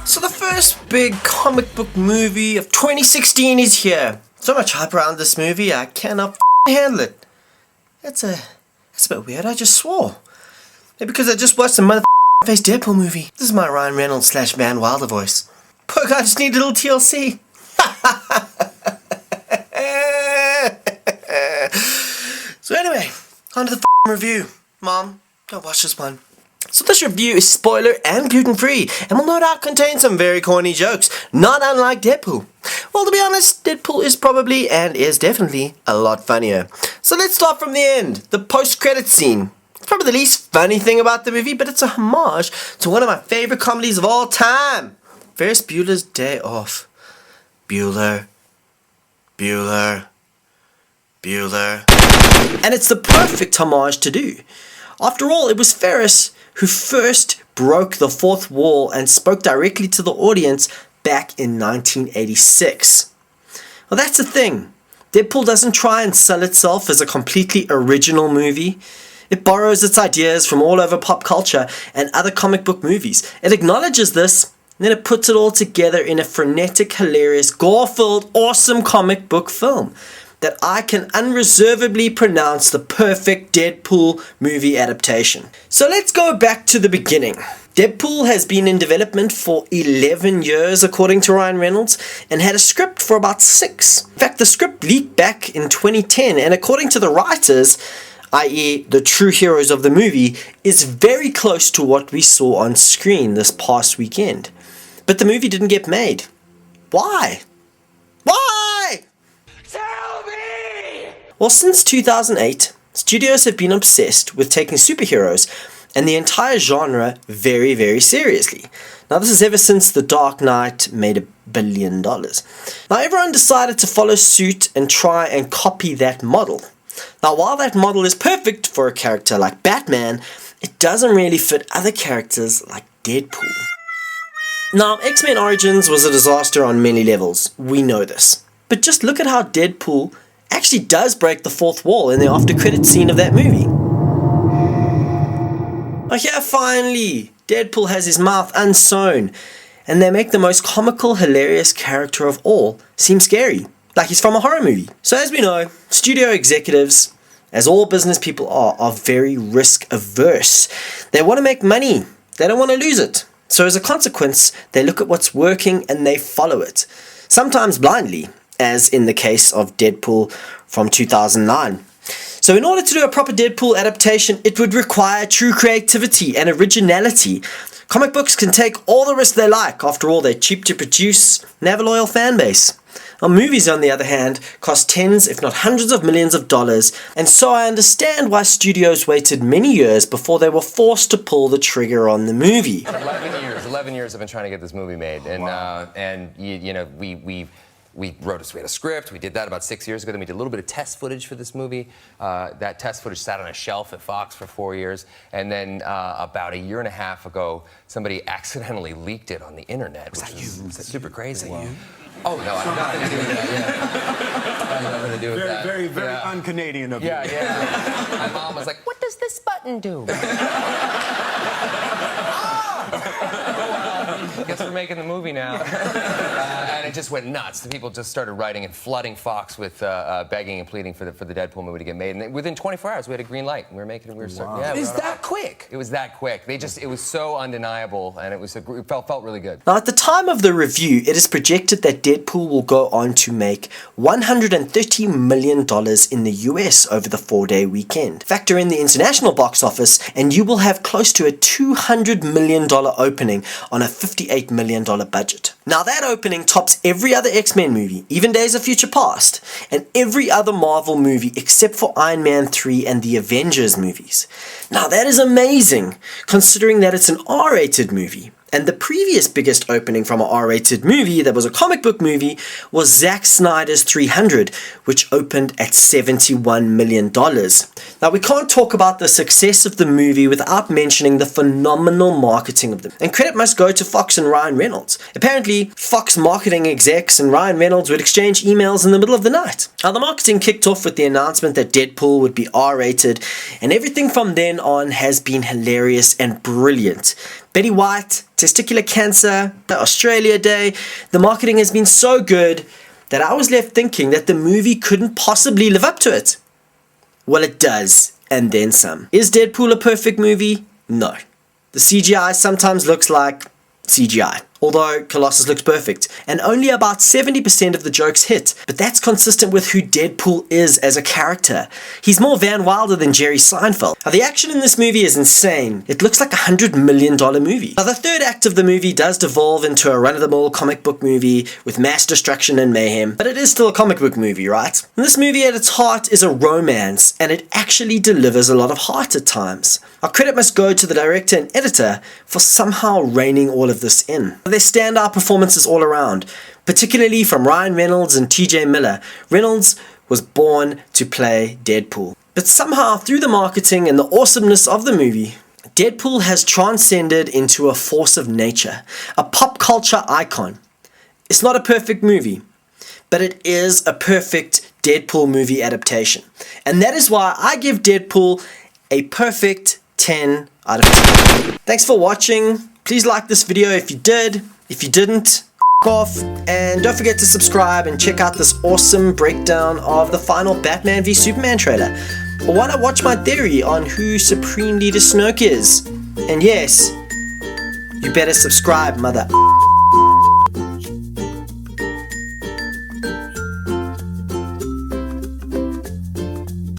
So the first big comic book movie of 2016 is here. So much hype around this movie, I cannot handle it. That's a bit weird, I just swore. Maybe because I just watched the face Deadpool movie. This is my Ryan Reynolds / Van Wilder voice. Poor guy just need a little TLC. So anyway, on to the review. Mom, go watch this one. So this review is spoiler and gluten-free, and will no doubt contain some very corny jokes, not unlike Deadpool. Well, to be honest, Deadpool is probably, and is definitely, a lot funnier. So let's start from the end, the post-credits scene. It's probably the least funny thing about the movie, but it's a homage to one of my favorite comedies of all time, Ferris Bueller's Day Off. Bueller. And it's the perfect homage to do. After all, it was Ferris who first broke the fourth wall and spoke directly to the audience back in 1986. Well, that's the thing. Deadpool doesn't try and sell itself as a completely original movie. It borrows its ideas from all over pop culture and other comic book movies. It acknowledges this, and then it puts it all together in a frenetic, hilarious, gore-filled, awesome comic book film that I can unreservedly pronounce the perfect Deadpool movie adaptation. So let's go back to the beginning. Deadpool has been in development for 11 years according to Ryan Reynolds, and had a script for about 6. In fact, the script leaked back in 2010, and according to the writers, i.e. the true heroes of the movie, is very close to what we saw on screen this past weekend. But the movie didn't get made. Why? Why? Tell me! Well, since 2008, studios have been obsessed with taking superheroes and the entire genre very, very seriously. Now, this is ever since The Dark Knight made $1 billion. Now, everyone decided to follow suit and try and copy that model. Now, while that model is perfect for a character like Batman, it doesn't really fit other characters like Deadpool. Now, X-Men Origins was a disaster on many levels, we know this. But just look at how Deadpool actually does break the fourth wall in the after-credits scene of that movie. Now here, finally, Deadpool has his mouth unsewn, and they make the most comical, hilarious character of all seem scary, like he's from a horror movie. So as we know, studio executives, as all business people are very risk-averse. They want to make money, they don't want to lose it. So as a consequence, they look at what's working and they follow it, sometimes blindly, as in the case of Deadpool from 2009. So in order to do a proper Deadpool adaptation, it would require true creativity and originality. Comic books can take all the risk they like. After all, they're cheap to produce and have a loyal fan base. Now, movies, on the other hand, cost tens, if not hundreds of millions of dollars, and so I understand why studios waited many years before they were forced to pull the trigger on the movie. 11 years I've been trying to get this movie made, and Wow. we wrote we had a script. We did that about 6 years ago. Then we did a little bit of test footage for this movie. That test footage sat on a shelf at Fox for 4 years, and then about a year and a half ago, somebody accidentally leaked it on the internet. Was that you? Super crazy. Was that you? Oh no, I have nothing to do with that. Yeah. I have nothing to do with that. Very un-Canadian of you. Yeah. My mom was like, "What does this button do?" Guess we're making the movie now. And it just went nuts. The people just started writing and flooding Fox with begging and pleading for the Deadpool movie to get made. And then within 24 hours, we had a green light. We were making it. Wow. Is that quick? It was that quick. It was so undeniable, and it felt really good. Now, at the time of the review, it is projected that Deadpool will go on to make $130 million in the US over the 4-day weekend. Factor in the international box office, and you will have close to a $200 million opening on a $58 million budget. Now, that opening tops every other X-Men movie, even Days of Future Past, and every other Marvel movie except for Iron Man 3 and the Avengers movies. Now, that is amazing, considering that it's an R-rated movie. And the previous biggest opening from an R-rated movie that was a comic book movie was Zack Snyder's 300, which opened at $71 million. Now, we can't talk about the success of the movie without mentioning the phenomenal marketing of them. And credit must go to Fox and Ryan Reynolds. Apparently, Fox marketing execs and Ryan Reynolds would exchange emails in the middle of the night. Now, the marketing kicked off with the announcement that Deadpool would be R-rated, and everything from then on has been hilarious and brilliant. Betty White, testicular cancer, the Australia Day, the marketing has been so good that I was left thinking that the movie couldn't possibly live up to it. Well, it does, and then some. Is Deadpool a perfect movie? No. The CGI sometimes looks like CGI, although Colossus looks perfect, and only about 70% of the jokes hit, but that's consistent with who Deadpool is as a character. He's more Van Wilder than Jerry Seinfeld. Now, the action in this movie is insane. It looks like a $100 million movie. Now, the third act of the movie does devolve into a run-of-the-mill comic book movie with mass destruction and mayhem, but it is still a comic book movie, right? And this movie at its heart is a romance, and it actually delivers a lot of heart at times. Our credit must go to the director and editor for somehow reining all of this in. Their standout performances all around, particularly from Ryan Reynolds and TJ Miller. Reynolds was born to play Deadpool. But somehow, through the marketing and the awesomeness of the movie, Deadpool has transcended into a force of nature, a pop culture icon. It's not a perfect movie, but it is a perfect Deadpool movie adaptation. And that is why I give Deadpool a perfect 10 out of 10. Thanks for watching. Please like this video if you did. If you didn't, off. And don't forget to subscribe and check out this awesome breakdown of the final Batman v Superman trailer. Or why not watch my theory on who Supreme Leader Snoke is? And yes, you better subscribe, mother.